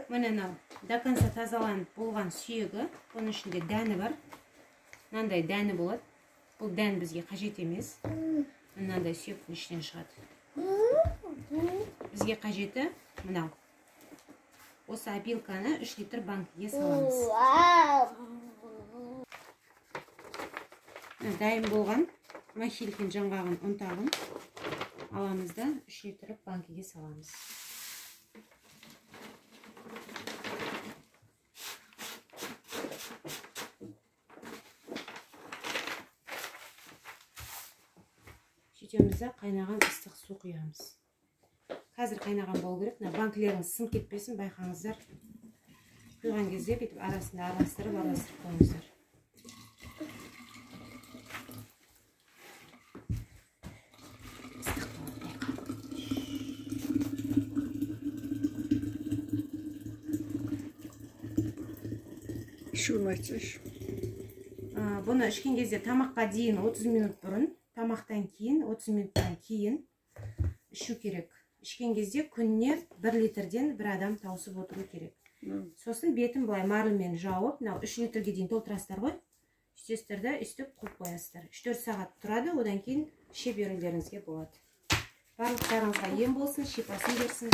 Міне мынау до конца тазаланып болған сүйегі. Оның ішінде дәні бар. Мынандай дәні болады. Бұл дән бізге қажет емес. Мынандай сүйектің ішінен шығады. Бізге қажеті мынау. Осы опилканы 3 литр банкіге саламыз. Дайын болған махилкин жаңғағын ұнтағын аламыз да 3 литр банкіге саламыз. Сөйтеміз де қайнаған ыстық су құямыз. Қазір қайнаған болу керек. Банкілеріңіз сынып кетпесін, байқаңыздар. Құйған кезде бүйтіп арасында араластырып қойыңыздар. Бұны ішкен кезде тамаққа дейін 30 минут бұрын, тамақтан кейін 30 минуттан кейін ішу керек. Ішкен кезде күніне 1 литрден бір адам тауысып отыру керек. Сосын бетін былай марлымен жауып, 3 литрге дейін толтырасыздар ғой. Үстесіздер де үстіп құйып қоясыздар. 3-4 сағат тұрады, одан кейін іше берулеріңізге болады. Барлықтарыңызға ем болсын, шипасын берсін.